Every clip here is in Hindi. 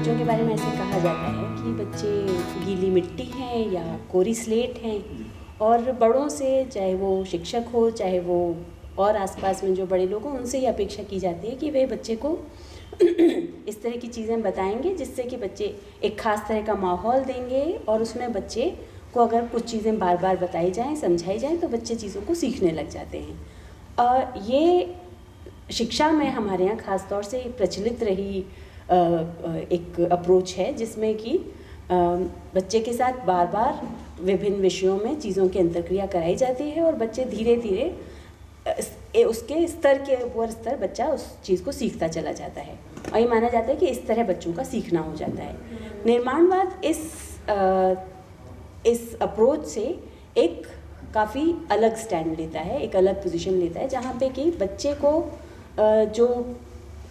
बच्चों के बारे में ऐसे कहा जाता है कि बच्चे गीली मिट्टी हैं या कोरी स्लेट हैं, और बड़ों से, चाहे वो शिक्षक हो, चाहे वो और आसपास में जो बड़े लोग हों, उनसे ये अपेक्षा की जाती है कि वे बच्चे को इस तरह की चीज़ें बताएंगे जिससे कि बच्चे एक ख़ास तरह का माहौल देंगे, और उसमें बच्चे को अगर कुछ चीज़ें बार बार बताई जाएं, समझाई जाएं, तो बच्चे चीज़ों को सीखने लग जाते हैं। ये शिक्षा में हमारे यहाँ ख़ास तौर से प्रचलित रही एक अप्रोच है, जिसमें कि बच्चे के साथ बार बार विभिन्न विषयों में चीज़ों की अंतर्क्रिया कराई जाती है, और बच्चे धीरे धीरे उसके स्तर के ऊपर स्तर बच्चा उस चीज़ को सीखता चला जाता है, और ये माना जाता है कि इस तरह बच्चों का सीखना हो जाता है। निर्माणवाद इस अप्रोच से एक काफ़ी अलग स्टैंड लेता है, एक अलग पोजीशन लेता है, जहाँ पे कि बच्चे को जो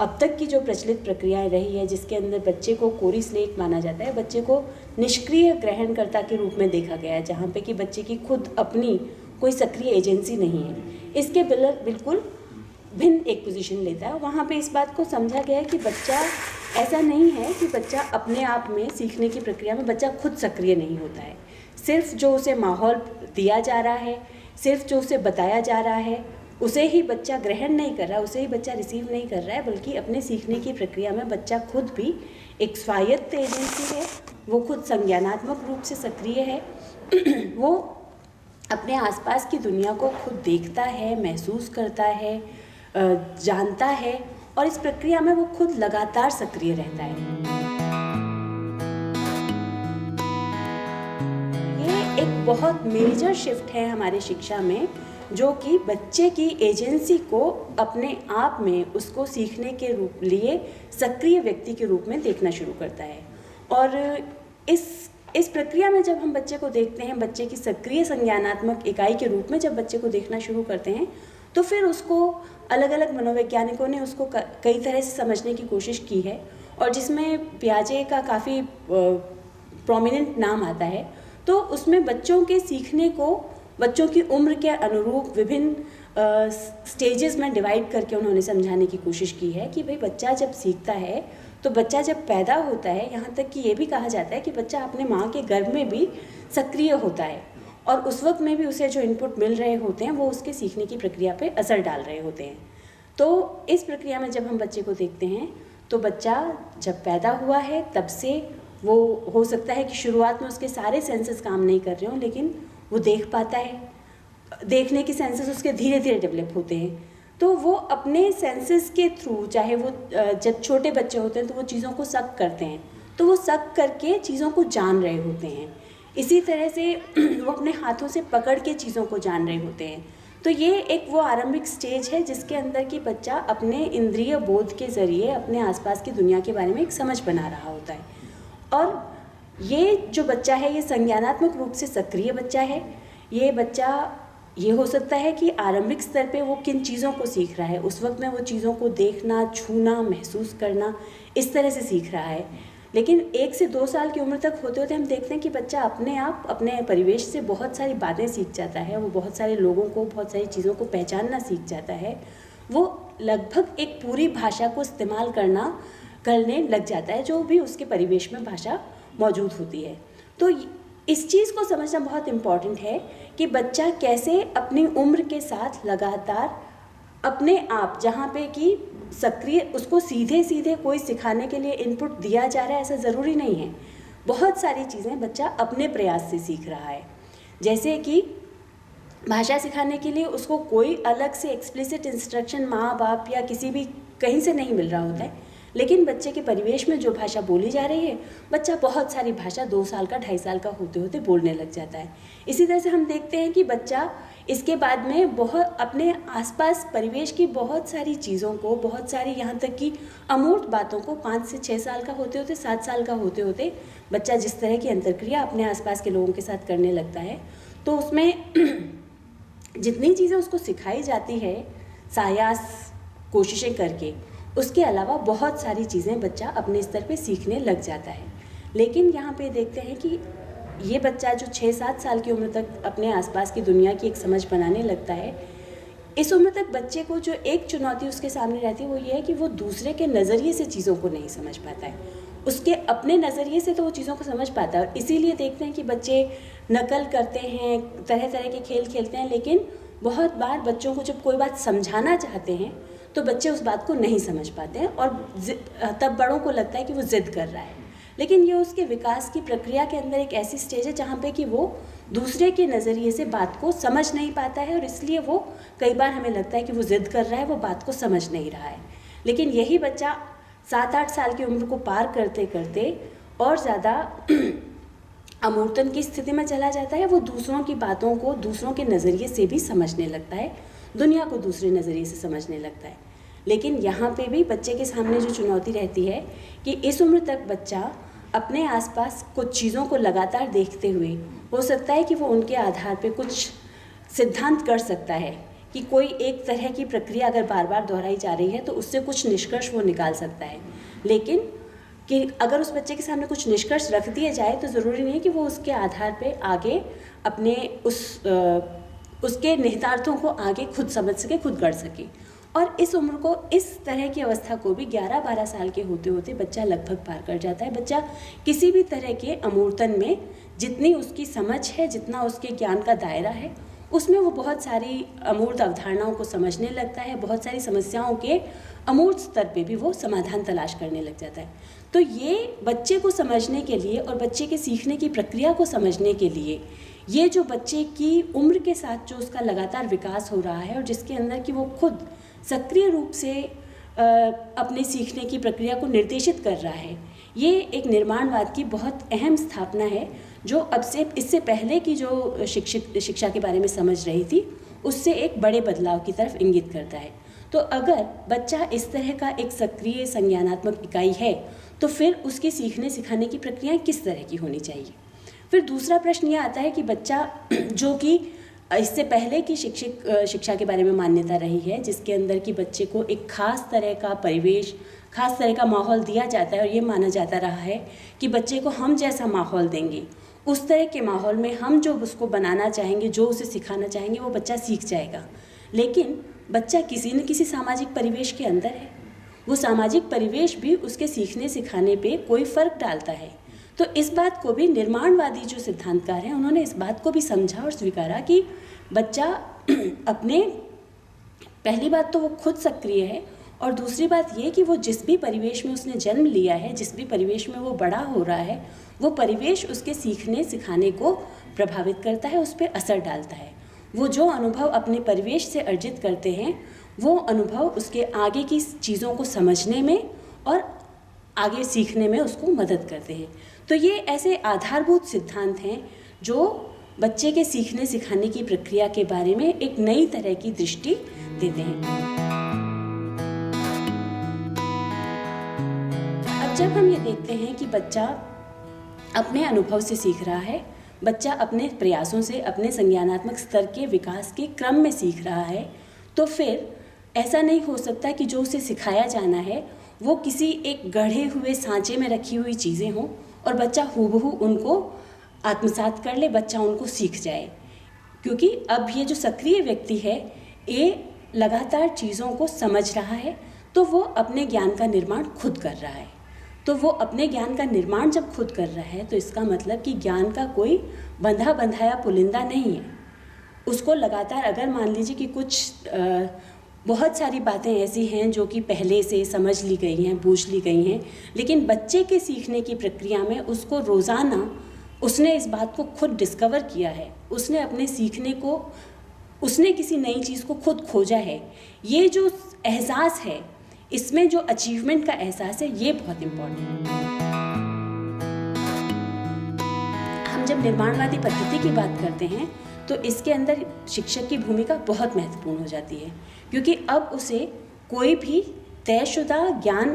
अब तक की जो प्रचलित प्रक्रियाएं रही है, जिसके अंदर बच्चे को कोरी स्लेट माना जाता है, बच्चे को निष्क्रिय ग्रहणकर्ता के रूप में देखा गया है, जहाँ पे कि बच्चे की खुद अपनी कोई सक्रिय एजेंसी नहीं है, इसके बिल्कुल भिन्न एक पोजीशन लेता है। वहाँ पे इस बात को समझा गया है कि बच्चा ऐसा नहीं है कि बच्चा अपने आप में सीखने की प्रक्रिया में बच्चा खुद सक्रिय नहीं होता है। सिर्फ जो उसे माहौल दिया जा रहा है, सिर्फ जो उसे बताया जा रहा है, उसे ही बच्चा ग्रहण नहीं कर रहा, उसे ही बच्चा रिसीव नहीं कर रहा है, बल्कि अपने सीखने की प्रक्रिया में बच्चा खुद भी एक स्वायत्त एजेंसी है, वो खुद संज्ञानात्मक रूप से सक्रिय है। वो अपने आसपास की दुनिया को खुद देखता है, महसूस करता है, जानता है, और इस प्रक्रिया में वो खुद लगातार सक्रिय रहता है। ये एक बहुत मेजर शिफ्ट है हमारे शिक्षा में, जो कि बच्चे की एजेंसी को अपने आप में उसको सीखने के रूप लिए सक्रिय व्यक्ति के रूप में देखना शुरू करता है। और इस प्रक्रिया में जब हम बच्चे को देखते हैं, बच्चे की सक्रिय संज्ञानात्मक इकाई के रूप में जब बच्चे को देखना शुरू करते हैं, तो फिर उसको अलग अलग मनोवैज्ञानिकों ने उसको कई तरह से समझने की कोशिश की है, और जिसमें पियाजे का काफ़ी प्रोमिनेंट नाम आता है। तो उसमें बच्चों के सीखने को बच्चों की उम्र के अनुरूप विभिन्न स्टेजेस में डिवाइड करके उन्होंने समझाने की कोशिश की है कि भाई बच्चा जब सीखता है, तो बच्चा जब पैदा होता है, यहाँ तक कि ये भी कहा जाता है कि बच्चा अपने माँ के गर्भ में भी सक्रिय होता है, और उस वक्त में भी उसे जो इनपुट मिल रहे होते हैं वो उसके सीखने की प्रक्रिया पे असर डाल रहे होते हैं। तो इस प्रक्रिया में जब हम बच्चे को देखते हैं, तो बच्चा जब पैदा हुआ है तब से वो हो सकता है कि शुरुआत में उसके सारे सेंसेस काम नहीं कर रहे हों, लेकिन वो देख पाता है, देखने के सेंसेस उसके धीरे धीरे डेवलप होते हैं। तो वो अपने सेंसेस के थ्रू, चाहे वो जब छोटे बच्चे होते हैं तो वो चीज़ों को सक करते हैं, तो वो सक करके चीज़ों को जान रहे होते हैं। इसी तरह से वो अपने हाथों से पकड़ के चीज़ों को जान रहे होते हैं। तो ये एक वो आरंभिक स्टेज है जिसके अंदर कि बच्चा अपने इंद्रिय बोध के ज़रिए अपने आसपास की दुनिया के बारे में एक समझ बना रहा होता है। और ये जो बच्चा है, ये संज्ञानात्मक रूप से सक्रिय बच्चा है। ये बच्चा, ये हो सकता है कि आरंभिक स्तर पे वो किन चीज़ों को सीख रहा है, उस वक्त में वो चीज़ों को देखना, छूना, महसूस करना, इस तरह से सीख रहा है। लेकिन 1 से 2 साल की उम्र तक होते होते हम देखते हैं कि बच्चा अपने आप अपने परिवेश से बहुत सारी बातें सीख जाता है, वो बहुत सारे लोगों को, बहुत सारी चीज़ों को पहचानना सीख जाता है। वो लगभग एक पूरी भाषा को इस्तेमाल करने लग जाता है, जो भी उसके परिवेश में भाषा मौजूद होती है। तो इस चीज़ को समझना बहुत इम्पॉर्टेंट है कि बच्चा कैसे अपनी उम्र के साथ लगातार अपने आप, जहाँ पे कि सक्रिय, उसको सीधे सीधे कोई सिखाने के लिए इनपुट दिया जा रहा है ऐसा ज़रूरी नहीं है। बहुत सारी चीज़ें बच्चा अपने प्रयास से सीख रहा है। जैसे कि भाषा सिखाने के लिए उसको कोई अलग से एक्सप्लिसिट इंस्ट्रक्शन माँ बाप या किसी भी कहीं से नहीं मिल रहा होता है, लेकिन बच्चे के परिवेश में जो भाषा बोली जा रही है, बच्चा बहुत सारी भाषा 2 साल का, 2.5 साल का होते होते बोलने लग जाता है। इसी तरह से हम देखते हैं कि बच्चा इसके बाद में बहुत अपने आसपास परिवेश की बहुत सारी चीज़ों को, बहुत सारी यहाँ तक कि अमूर्त बातों को 5 से 6 साल का होते होते, 7 साल का होते होते बच्चा जिस तरह की अंतर्क्रिया अपने आसपास के लोगों के साथ करने लगता है, तो उसमें जितनी चीज़ें उसको सिखाई जाती है सायास कोशिशें करके, उसके अलावा बहुत सारी चीज़ें बच्चा अपने स्तर पे सीखने लग जाता है। लेकिन यहाँ पे देखते हैं कि ये बच्चा जो 6-7 साल की उम्र तक अपने आसपास की दुनिया की एक समझ बनाने लगता है, इस उम्र तक बच्चे को जो एक चुनौती उसके सामने रहती है वो ये है कि वो दूसरे के नज़रिए से चीज़ों को नहीं समझ पाता है। उसके अपने नज़रिए से तो वो चीज़ों को समझ पाता है। और इसीलिए देखते हैं कि बच्चे नकल करते हैं, तरह तरह के खेल खेलते हैं, लेकिन बहुत बार बच्चों को जब कोई बात समझाना चाहते हैं तो बच्चे उस बात को नहीं समझ पाते हैं और तब बड़ों को लगता है कि वो ज़िद कर रहा है। लेकिन ये उसके विकास की प्रक्रिया के अंदर एक ऐसी स्टेज है जहाँ पे कि वो दूसरे के नज़रिए से बात को समझ नहीं पाता है, और इसलिए वो कई बार हमें लगता है कि वो ज़िद कर रहा है, वो बात को समझ नहीं रहा है। लेकिन यही बच्चा 7-8 साल की उम्र को पार करते करते और ज़्यादा अमूर्तन की स्थिति में चला जाता है। वो दूसरों की बातों को दूसरों के नज़रिए से भी समझने लगता है, दुनिया को दूसरे नज़रिए से समझने लगता है। लेकिन यहाँ पे भी बच्चे के सामने जो चुनौती रहती है कि इस उम्र तक बच्चा अपने आसपास कुछ चीज़ों को लगातार देखते हुए हो सकता है कि वो उनके आधार पे कुछ सिद्धांत कर सकता है कि कोई एक तरह की प्रक्रिया अगर बार बार दोहराई जा रही है तो उससे कुछ निष्कर्ष वो निकाल सकता है। लेकिन कि अगर उस बच्चे के सामने कुछ निष्कर्ष रख दिए जाए तो ज़रूरी नहीं है कि वो उसके आधार पे आगे अपने उसके निहितार्थों को आगे खुद समझ सके, खुद गढ़ सके। और इस उम्र को, इस तरह की अवस्था को भी 11-12 साल के होते होते बच्चा लगभग पार कर जाता है। बच्चा किसी भी तरह के अमूर्तन में जितनी उसकी समझ है, जितना उसके ज्ञान का दायरा है, उसमें वो बहुत सारी अमूर्त अवधारणाओं को समझने लगता है, बहुत सारी समस्याओं के अमूर्त स्तर पे भी वो समाधान तलाश करने लग जाता है। तो ये बच्चे को समझने के लिए और बच्चे के सीखने की प्रक्रिया को समझने के लिए, ये जो बच्चे की उम्र के साथ जो उसका लगातार विकास हो रहा है और जिसके अंदर कि वो खुद सक्रिय रूप से अपने सीखने की प्रक्रिया को निर्देशित कर रहा है, ये एक निर्माणवाद की बहुत अहम स्थापना है जो अब से, इससे पहले की जो शिक्षा के बारे में समझ रही थी उससे एक बड़े बदलाव की तरफ इंगित करता है। तो अगर बच्चा इस तरह का एक सक्रिय संज्ञानात्मक इकाई है तो फिर उसके सीखने सिखाने की प्रक्रियाएं किस तरह की होनी चाहिए। फिर दूसरा प्रश्न यह आता है कि बच्चा जो कि इससे पहले की शिक्षा के बारे में मान्यता रही है, जिसके अंदर कि बच्चे को एक खास तरह का परिवेश, खास तरह का माहौल दिया जाता है और ये माना जाता रहा है कि बच्चे को हम जैसा माहौल देंगे, उस तरह के माहौल में हम जो उसको बनाना चाहेंगे, जो उसे सिखाना चाहेंगे, वो बच्चा सीख जाएगा। लेकिन बच्चा किसी न किसी सामाजिक परिवेश के अंदर है, वो सामाजिक परिवेश भी उसके सीखने सिखाने पे कोई फ़र्क डालता है। तो इस बात को भी निर्माणवादी जो सिद्धांतकार हैं उन्होंने इस बात को भी समझा और स्वीकारा कि बच्चा अपने, पहली बात तो वो खुद सक्रिय है और दूसरी बात ये कि वो जिस भी परिवेश में उसने जन्म लिया है, जिस भी परिवेश में वो बड़ा हो रहा है, वो परिवेश उसके सीखने सिखाने को प्रभावित करता है, उस पर असर डालता है। वो जो अनुभव अपने परिवेश से अर्जित करते हैं वो अनुभव उसके आगे की चीज़ों को समझने में और आगे सीखने में उसको मदद करते हैं। तो ये ऐसे आधारभूत सिद्धांत हैं जो बच्चे के सीखने सिखाने की प्रक्रिया के बारे में एक नई तरह की दृष्टि देते हैं। अब जब हम ये देखते हैं कि बच्चा अपने अनुभव से सीख रहा है, बच्चा अपने प्रयासों से अपने संज्ञानात्मक स्तर के विकास के क्रम में सीख रहा है, तो फिर ऐसा नहीं हो सकता कि जो उसे सिखाया जाना है वो किसी एक गढ़े हुए सांचे में रखी हुई चीज़ें हों और बच्चा हूबहू उनको आत्मसात कर ले, बच्चा उनको सीख जाए। क्योंकि अब ये जो सक्रिय व्यक्ति है ये लगातार चीज़ों को समझ रहा है, तो वो अपने ज्ञान का निर्माण खुद कर रहा है। तो वो अपने ज्ञान का निर्माण जब खुद कर रहा है तो इसका मतलब कि ज्ञान का कोई बंधा बंधाया पुलिंदा नहीं है। उसको लगातार, अगर मान लीजिए कि कुछ बहुत सारी बातें ऐसी हैं जो कि पहले से समझ ली गई हैं, बूझ ली गई हैं, लेकिन बच्चे के सीखने की प्रक्रिया में उसको रोज़ाना उसने इस बात को खुद डिस्कवर किया है, उसने अपने सीखने को, उसने किसी नई चीज़ को खुद खोजा है। ये जो एहसास है, इसमें जो अचीवमेंट का एहसास है, ये बहुत इम्पोर्टेंट है। हम जब निर्माणवादी पद्धति की बात करते हैं तो इसके अंदर शिक्षक की भूमिका बहुत महत्वपूर्ण हो जाती है, क्योंकि अब उसे कोई भी तयशुदा ज्ञान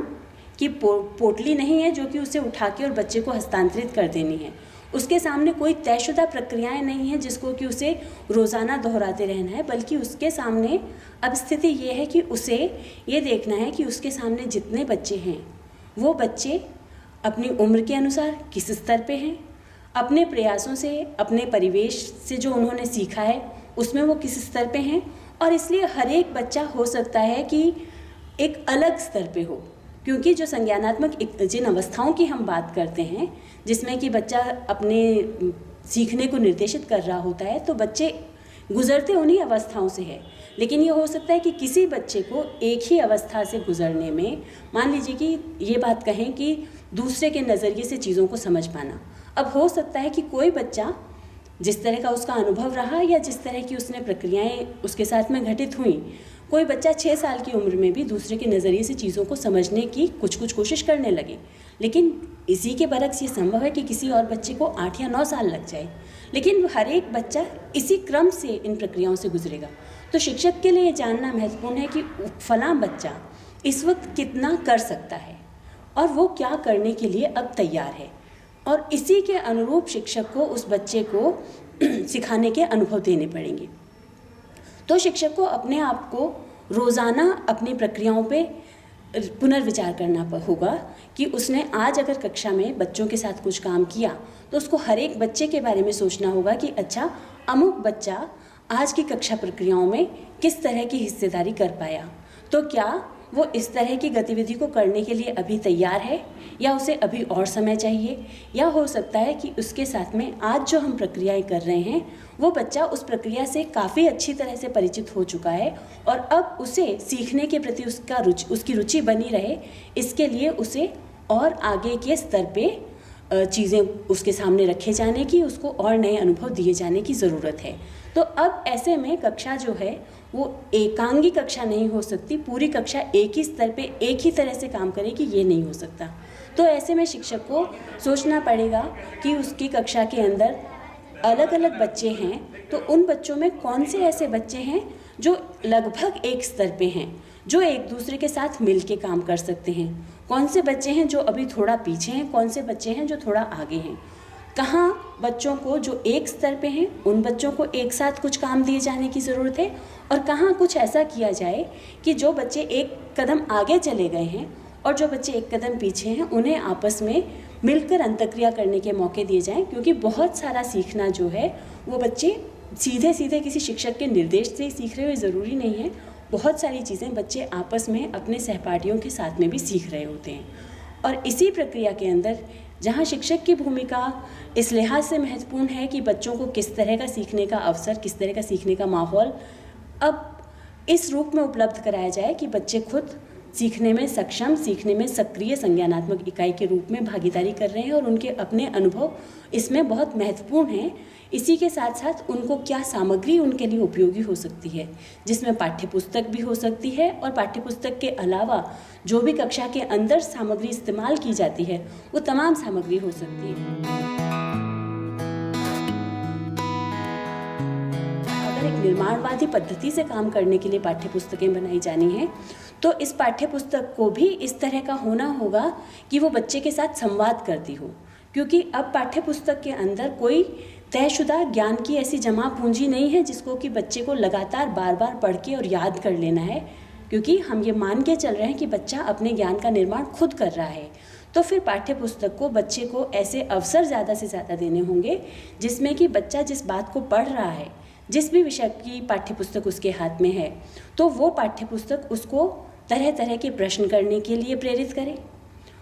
की पोटली नहीं है जो कि उसे उठा के और बच्चे को हस्तांतरित कर देनी है। उसके सामने कोई तयशुदा प्रक्रियाएं नहीं हैं जिसको कि उसे रोज़ाना दोहराते रहना है, बल्कि उसके सामने अब स्थिति ये है कि उसे ये देखना है कि उसके सामने जितने बच्चे हैं वो बच्चे अपनी उम्र के अनुसार किस स्तर पे हैं, अपने प्रयासों से, अपने परिवेश से जो उन्होंने सीखा है उसमें वो किस स्तर पे हैं। और इसलिए हर एक बच्चा हो सकता है कि एक अलग स्तर पे हो, क्योंकि जो संज्ञानात्मक जिन अवस्थाओं की हम बात करते हैं, जिसमें कि बच्चा अपने सीखने को निर्देशित कर रहा होता है, तो बच्चे गुजरते उन्हीं अवस्थाओं से है। लेकिन ये हो सकता है कि किसी बच्चे को एक ही अवस्था से गुजरने में, मान लीजिए कि ये बात कहें कि दूसरे के नज़रिए से चीज़ों को समझ पाना, अब हो सकता है कि कोई बच्चा जिस तरह का उसका अनुभव रहा या जिस तरह की उसने प्रक्रियाएं उसके साथ में घटित हुई, कोई बच्चा 6 साल की उम्र में भी दूसरे के नज़रिए से चीज़ों को समझने की कुछ कोशिश करने लगे, लेकिन इसी के बरक्स ये संभव है कि किसी और बच्चे को 8 या 9 साल लग जाए, लेकिन हर एक बच्चा इसी क्रम से इन प्रक्रियाओं से गुजरेगा। तो शिक्षक के लिए ये जानना महत्वपूर्ण है कि फलां बच्चा इस वक्त कितना कर सकता है और वो क्या करने के लिए अब तैयार है, और इसी के अनुरूप शिक्षक को उस बच्चे को सिखाने के अनुभव देने पड़ेंगे। तो शिक्षक को अपने आप को रोज़ाना अपनी प्रक्रियाओं पे पुनर्विचार करना होगा कि उसने आज अगर कक्षा में बच्चों के साथ कुछ काम किया तो उसको हर एक बच्चे के बारे में सोचना होगा कि अच्छा, अमुक बच्चा आज की कक्षा प्रक्रियाओं में किस तरह की हिस्सेदारी कर पाया, तो क्या वो इस तरह की गतिविधि को करने के लिए अभी तैयार है या उसे अभी और समय चाहिए, या हो सकता है कि उसके साथ में आज जो हम प्रक्रियाएं कर रहे हैं वो बच्चा उस प्रक्रिया से काफ़ी अच्छी तरह से परिचित हो चुका है और अब उसे सीखने के प्रति उसकी रुचि बनी रहे, इसके लिए उसे और आगे के स्तर पे चीज़ें उसके सामने रखे जाने की, उसको और नए अनुभव दिए जाने की ज़रूरत है। तो अब ऐसे में कक्षा जो है वो एकांगी कक्षा नहीं हो सकती, पूरी कक्षा एक ही स्तर पे एक ही तरह से काम करेगी, ये नहीं हो सकता। तो ऐसे में शिक्षक को सोचना पड़ेगा कि उसकी कक्षा के अंदर अलग अलग बच्चे हैं, तो उन बच्चों में कौन से ऐसे बच्चे हैं जो लगभग एक स्तर पे हैं, जो एक दूसरे के साथ मिल के काम कर सकते हैं, कौन से बच्चे हैं जो अभी थोड़ा पीछे हैं, कौन से बच्चे हैं जो थोड़ा आगे हैं, कहाँ बच्चों को जो एक स्तर पे हैं उन बच्चों को एक साथ कुछ काम दिए जाने की ज़रूरत है, और कहाँ कुछ ऐसा किया जाए कि जो बच्चे एक कदम आगे चले गए हैं और जो बच्चे एक कदम पीछे हैं उन्हें आपस में मिलकर अंतःक्रिया करने के मौके दिए जाएं। क्योंकि बहुत सारा सीखना जो है वो बच्चे सीधे सीधे किसी शिक्षक के निर्देश से ही सीख रहे हो ज़रूरी नहीं है, बहुत सारी चीज़ें बच्चे आपस में अपने सहपाठियों के साथ में भी सीख रहे होते हैं। और इसी प्रक्रिया के अंदर जहाँ शिक्षक की भूमिका इस लिहाज से महत्वपूर्ण है कि बच्चों को किस तरह का सीखने का अवसर, किस तरह का सीखने का माहौल अब इस रूप में उपलब्ध कराया जाए कि बच्चे खुद सीखने में सक्षम, सीखने में सक्रिय संज्ञानात्मक इकाई के रूप में भागीदारी कर रहे हैं और उनके अपने अनुभव इसमें बहुत महत्वपूर्ण हैं। इसी के साथ साथ उनको क्या सामग्री उनके लिए उपयोगी हो सकती है, जिसमें पाठ्यपुस्तक भी हो सकती है और पाठ्यपुस्तक के अलावा जो भी कक्षा के अंदर सामग्री इस्तेमाल की जाती है वो तमाम सामग्री हो सकती है। अगर एक निर्माणवादी पद्धति से काम करने के लिए पाठ्यपुस्तकें बनाई जानी हैं तो इस पाठ्यपुस्तक को भी इस तरह का होना होगा कि वो बच्चे के साथ संवाद करती हो, क्योंकि अब पाठ्यपुस्तक के अंदर कोई तयशुदा ज्ञान की ऐसी जमा पूंजी नहीं है जिसको कि बच्चे को लगातार बार बार पढ़ के और याद कर लेना है, क्योंकि हम ये मान के चल रहे हैं कि बच्चा अपने ज्ञान का निर्माण खुद कर रहा है। तो फिर पाठ्यपुस्तक को बच्चे को ऐसे अवसर ज़्यादा से ज़्यादा देने होंगे जिसमें कि बच्चा जिस बात को पढ़ रहा है, जिस भी विषय की पाठ्यपुस्तक उसके हाथ में है, तो वो पाठ्यपुस्तक उसको तरह तरह के प्रश्न करने के लिए प्रेरित करे।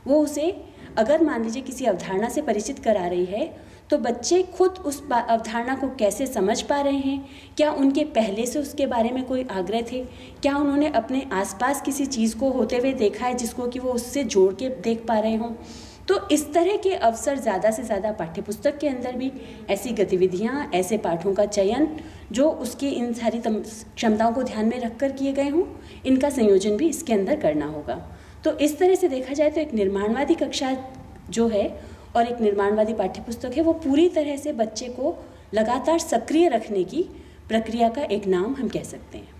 वो उसे अगर मान लीजिए किसी अवधारणा से परिचित करा रही है तो बच्चे खुद उस अवधारणा को कैसे समझ पा रहे हैं, क्या उनके पहले से उसके बारे में कोई आग्रह थे, क्या उन्होंने अपने आसपास किसी चीज़ को होते हुए देखा है जिसको कि वो उससे जोड़ के देख पा रहे हों। तो इस तरह के अवसर ज़्यादा से ज़्यादा पाठ्यपुस्तक के अंदर भी ऐसी गतिविधियाँ, ऐसे पाठों का चयन जो उसकी इन सारी क्षमताओं को ध्यान में रखकर किए गए हों, इनका संयोजन भी इसके अंदर करना होगा। तो इस तरह से देखा जाए तो एक निर्माणवादी कक्षा जो है और एक निर्माणवादी पाठ्यपुस्तक है वो पूरी तरह से बच्चे को लगातार सक्रिय रखने की प्रक्रिया का एक नाम हम कह सकते हैं।